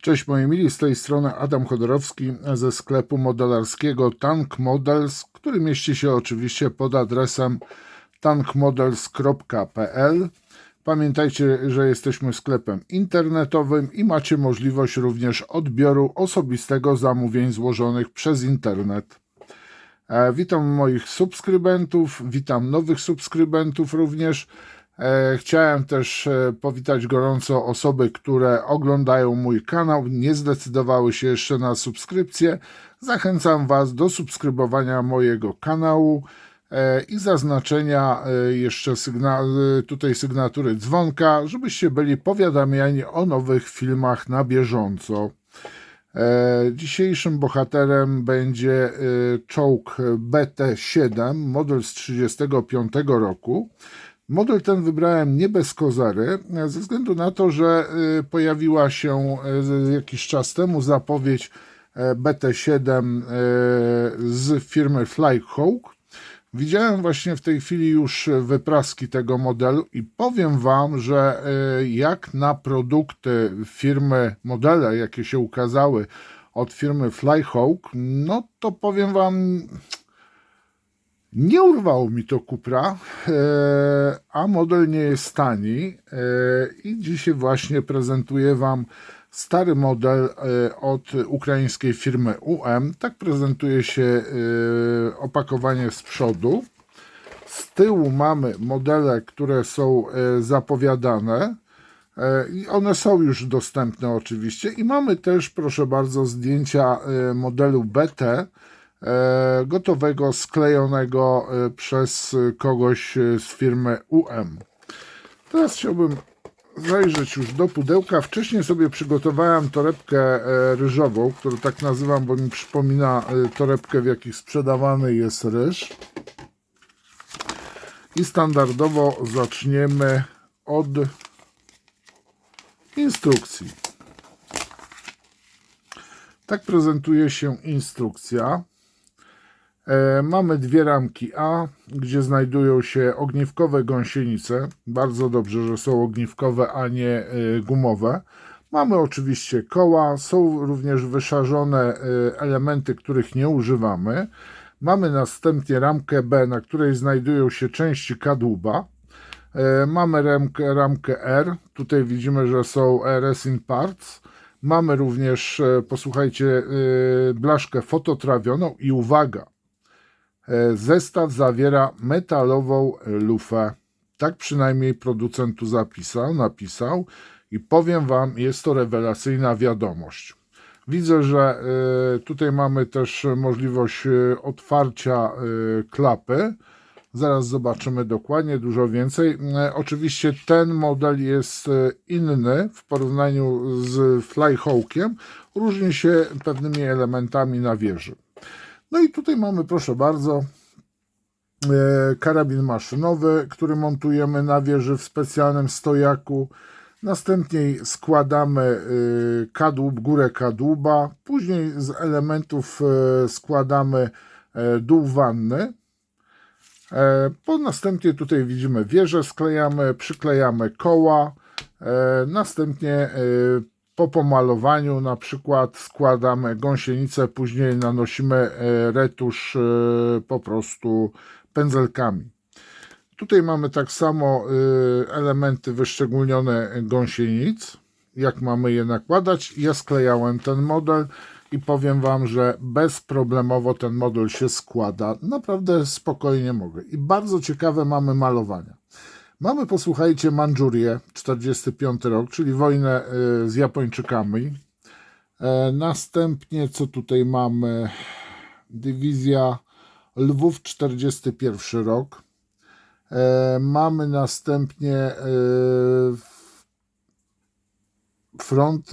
Cześć moi mili, z tej strony Adam Chodorowski ze sklepu modelarskiego Tank Models, który mieści się oczywiście pod adresem tankmodels.pl. Pamiętajcie, że jesteśmy sklepem internetowym i macie możliwość również odbioru osobistego zamówień złożonych przez internet. Witam moich subskrybentów, witam nowych subskrybentów również. Chciałem też powitać gorąco osoby, które oglądają mój kanał, nie zdecydowały się jeszcze na subskrypcję. Zachęcam Was do subskrybowania mojego kanału i zaznaczenia jeszcze tutaj sygnatury dzwonka, żebyście byli powiadamiani o nowych filmach na bieżąco. Dzisiejszym bohaterem będzie czołg BT-7, model z 1935 roku. Model ten wybrałem nie bez kozery, ze względu na to, że pojawiła się jakiś czas temu zapowiedź BT-7 z firmy Flyhawk. Widziałem właśnie w tej chwili już wypraski tego modelu i powiem Wam, że jak na produkty firmy, modele jakie się ukazały od firmy Flyhawk, no to powiem Wam, nie urwało mi to kupra, a model nie jest tani i dzisiaj właśnie prezentuję Wam stary model od ukraińskiej firmy UM. Tak prezentuje się opakowanie z przodu. Z tyłu mamy modele, które są zapowiadane i one są już dostępne oczywiście. I mamy też, proszę bardzo, zdjęcia modelu BT, gotowego, sklejonego przez kogoś z firmy UM. Teraz chciałbym zajrzeć już do pudełka. Wcześniej sobie przygotowałem torebkę ryżową, którą tak nazywam, bo mi przypomina torebkę, w jakiej sprzedawany jest ryż. I standardowo zaczniemy od instrukcji. Tak prezentuje się instrukcja. Mamy dwie ramki A, gdzie znajdują się ogniwkowe gąsienice. Bardzo dobrze, że są ogniwkowe, a nie gumowe. Mamy oczywiście koła, są również wyszarzone elementy, których nie używamy. Mamy następnie ramkę B, na której znajdują się części kadłuba. Mamy ramkę R, tutaj widzimy, że są resin parts. Mamy również, posłuchajcie, blaszkę fototrawioną i uwaga, zestaw zawiera metalową lufę. Tak przynajmniej producent tu napisał i powiem Wam, jest to rewelacyjna wiadomość. Widzę, że tutaj mamy też możliwość otwarcia klapy. Zaraz zobaczymy dokładnie, dużo więcej. Oczywiście ten model jest inny w porównaniu z Flyhawkiem. Różni się pewnymi elementami na wieży. No i tutaj mamy, proszę bardzo, karabin maszynowy, który montujemy na wieży w specjalnym stojaku. Następnie składamy kadłub, górę kadłuba. Później z elementów składamy dół wanny. Następnie tutaj widzimy wieżę, przyklejamy koła. Następnie po pomalowaniu na przykład składamy gąsienicę, później nanosimy retusz po prostu pędzelkami. Tutaj mamy tak samo elementy wyszczególnione gąsienic, jak mamy je nakładać. Ja sklejałem ten model i powiem Wam, że bezproblemowo ten model się składa. Naprawdę spokojnie mogę. I bardzo ciekawe mamy malowania. Mamy, posłuchajcie, Mandżurię, 45 rok, czyli wojnę z Japończykami. Następnie, co tutaj mamy? Dywizja Lwów, 41 rok. Mamy następnie front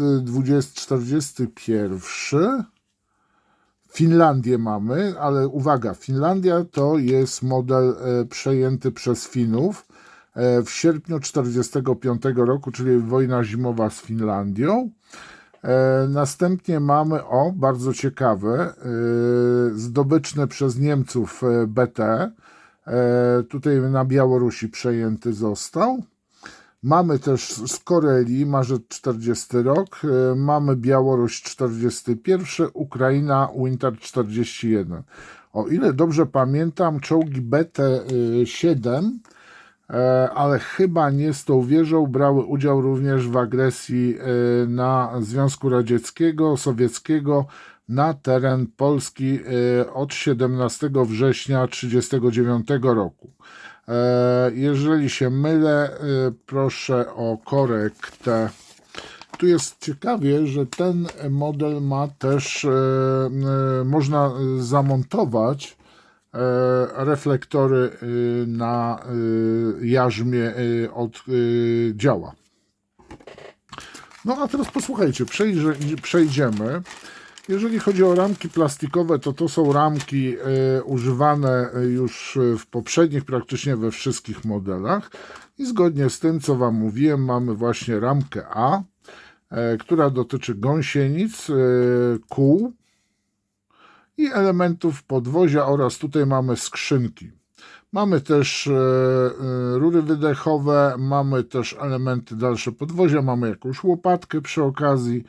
41. Finlandię mamy, ale uwaga, Finlandia to jest model przejęty przez Finów w sierpniu 1945 roku, czyli wojna zimowa z Finlandią. Następnie mamy, bardzo ciekawe, zdobyczny przez Niemców BT. Tutaj na Białorusi przejęty został. Mamy też z Korei, marzec 40 rok, mamy Białoruś 41, Ukraina Winter 41. O ile dobrze pamiętam, czołgi BT-7, ale chyba nie z tą wieżą, brały udział również w agresji na Związku Radzieckiego, Sowieckiego na teren Polski od 17 września 1939 roku. Jeżeli się mylę, proszę o korektę. Tu jest ciekawie, że ten model ma też, można zamontować reflektory na jarzmie od działa. No a teraz posłuchajcie, przejdziemy. Jeżeli chodzi o ramki plastikowe, to są ramki używane już w poprzednich, praktycznie we wszystkich modelach. I zgodnie z tym, co Wam mówiłem, mamy właśnie ramkę A, która dotyczy gąsienic, kół i elementów podwozia oraz tutaj mamy skrzynki. Mamy też rury wydechowe, mamy też elementy dalsze podwozia, mamy jakąś łopatkę przy okazji.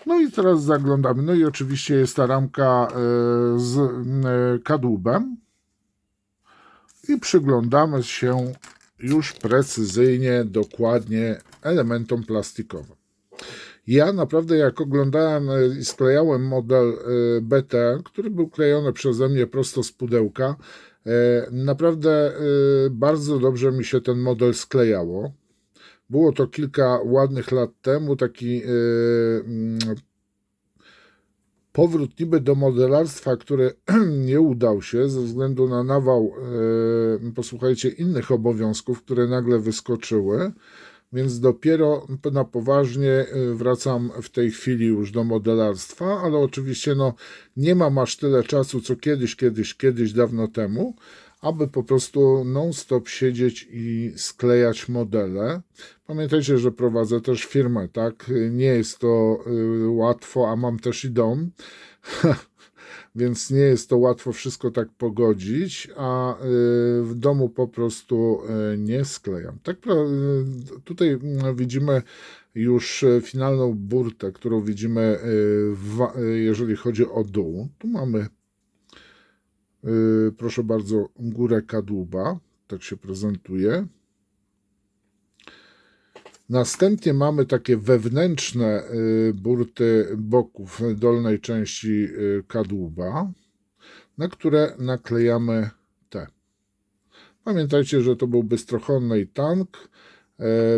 No i teraz zaglądamy. No i oczywiście jest ta ramka z kadłubem i przyglądamy się już precyzyjnie, dokładnie elementom plastikowym. Ja naprawdę jak oglądałem i sklejałem model BT, który był klejony przeze mnie prosto z pudełka, naprawdę bardzo dobrze mi się ten model sklejało. Było to kilka ładnych lat temu, taki powrót niby do modelarstwa, który nie udał się ze względu na nawał, posłuchajcie, innych obowiązków, które nagle wyskoczyły, więc dopiero na poważnie wracam w tej chwili już do modelarstwa, ale oczywiście no, nie mam aż tyle czasu, co kiedyś, dawno temu, aby po prostu non-stop siedzieć i sklejać modele. Pamiętajcie, że prowadzę też firmę, tak? Nie jest to łatwo, a mam też i dom, więc nie jest to łatwo wszystko tak pogodzić, a w domu po prostu nie sklejam. Tak, tutaj widzimy już finalną burtę, którą widzimy, jeżeli chodzi o dół. Tu mamy, proszę bardzo, górę kadłuba, tak się prezentuje. Następnie mamy takie wewnętrzne burty boków dolnej części kadłuba, na które naklejamy te. Pamiętajcie, że to był bystrochonnej tank.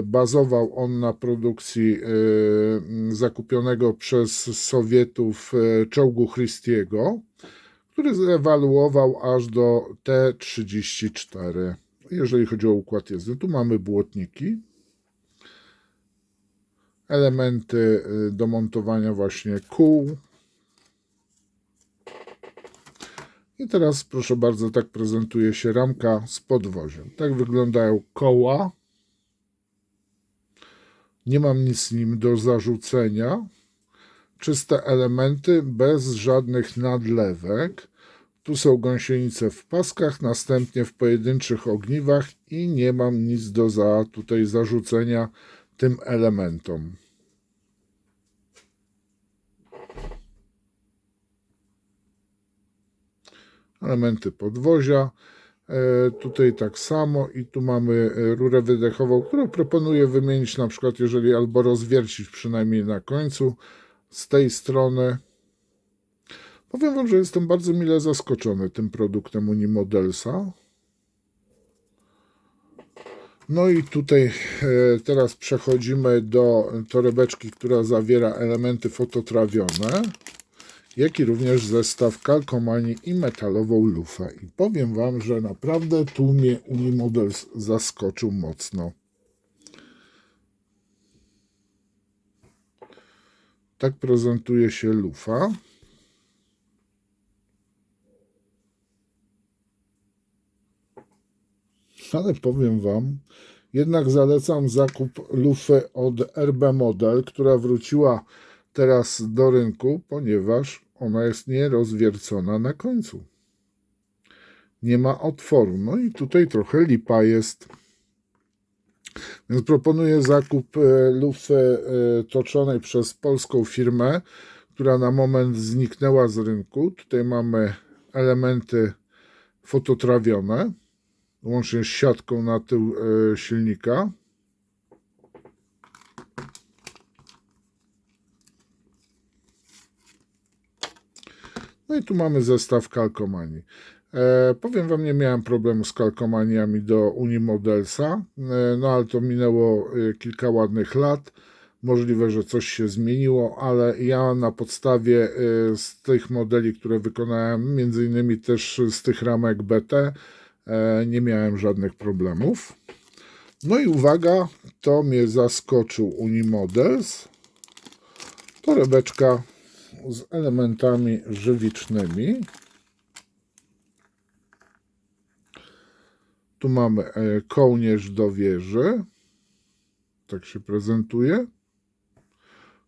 Bazował on na produkcji zakupionego przez Sowietów czołgu Christiego, który zewaluował aż do T-34. Jeżeli chodzi o układ jazdy, tu mamy błotniki, elementy do montowania właśnie kół. I teraz proszę bardzo, tak prezentuje się ramka z podwoziem. Tak wyglądają koła. Nie mam nic nim do zarzucenia. Czyste elementy bez żadnych nadlewek. Tu są gąsienice w paskach, następnie w pojedynczych ogniwach i nie mam nic do tutaj zarzucenia tym elementom. Elementy podwozia. Tutaj tak samo i tu mamy rurę wydechową, którą proponuję wymienić na przykład, jeżeli albo rozwiercić przynajmniej na końcu z tej strony. Powiem Wam, że jestem bardzo mile zaskoczony tym produktem Unimodelsa. No i tutaj teraz przechodzimy do torebeczki, która zawiera elementy fototrawione, jak i również zestaw kalkomanii i metalową lufę. I powiem Wam, że naprawdę tu mnie Unimodels zaskoczył mocno. Tak prezentuje się lufa. Ale powiem Wam, jednak zalecam zakup lufy od RB Model, która wróciła teraz do rynku, ponieważ ona jest nierozwiercona na końcu. Nie ma otworu. No i tutaj trochę lipa jest. Więc proponuję zakup lufy toczonej przez polską firmę, która na moment zniknęła z rynku. Tutaj mamy elementy fototrawione, łącznie z siatką na tył silnika. No i tu mamy zestaw kalkomanii. Powiem Wam, nie miałem problemu z kalkomaniami do Unimodelsa, no ale to minęło kilka ładnych lat. Możliwe, że coś się zmieniło, ale ja na podstawie z tych modeli, które wykonałem, między innymi też z tych ramek BT, nie miałem żadnych problemów. No i uwaga, to mnie zaskoczył Unimodels. Torebeczka z elementami żywicznymi. Tu mamy kołnierz do wieży. Tak się prezentuje.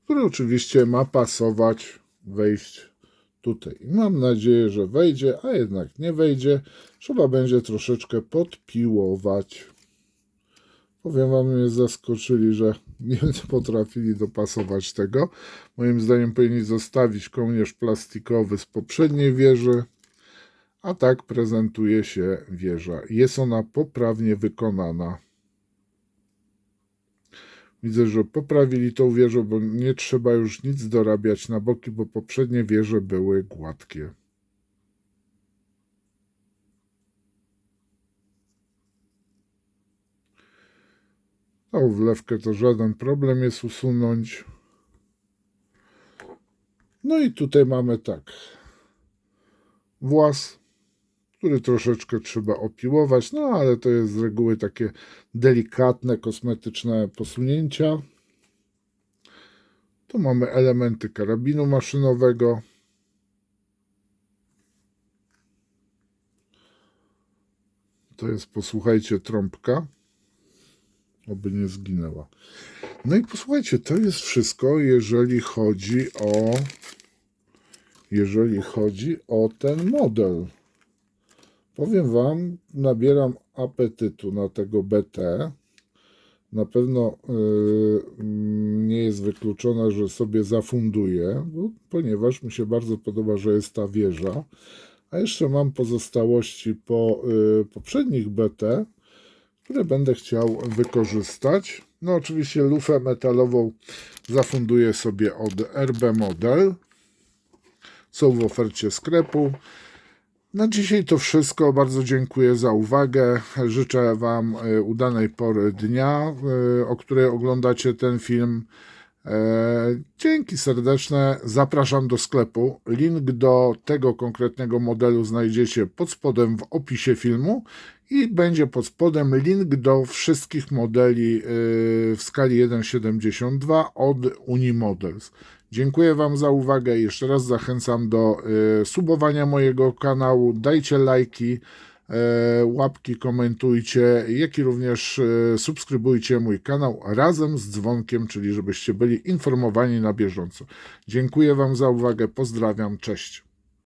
Który oczywiście ma pasować, wejść tutaj. I mam nadzieję, że wejdzie, a jednak nie wejdzie. Trzeba będzie troszeczkę podpiłować. Powiem Wam, mnie zaskoczyli, że nie potrafili dopasować tego. Moim zdaniem powinni zostawić kołnierz plastikowy z poprzedniej wieży. A tak prezentuje się wieża. Jest ona poprawnie wykonana. Widzę, że poprawili tą wieżę, bo nie trzeba już nic dorabiać na boki, bo poprzednie wieże były gładkie. Tą wlewkę to żaden problem jest usunąć. No i tutaj mamy tak. Włas, który troszeczkę trzeba opiłować, no ale to jest z reguły takie delikatne, kosmetyczne posunięcia. Tu mamy elementy karabinu maszynowego. To jest, posłuchajcie, trąbka. Oby nie zginęła. No i posłuchajcie, to jest wszystko, jeżeli chodzi o ten model. Powiem Wam, nabieram apetytu na tego BT. Na pewno nie jest wykluczone, że sobie zafunduję, ponieważ mi się bardzo podoba, że jest ta wieża. A jeszcze mam pozostałości po poprzednich BT, które będę chciał wykorzystać. No oczywiście lufę metalową zafunduję sobie od RB Model. Są w ofercie sklepu. Na dzisiaj to wszystko. Bardzo dziękuję za uwagę. Życzę Wam udanej pory dnia, o której oglądacie ten film. Dzięki serdeczne. Zapraszam do sklepu. Link do tego konkretnego modelu znajdziecie pod spodem w opisie filmu i będzie pod spodem link do wszystkich modeli w skali 1,72 od Unimodels. Dziękuję Wam za uwagę i jeszcze raz zachęcam do subowania mojego kanału. Dajcie lajki, łapki, komentujcie, jak i również subskrybujcie mój kanał razem z dzwonkiem, czyli żebyście byli informowani na bieżąco. Dziękuję Wam za uwagę, pozdrawiam, cześć.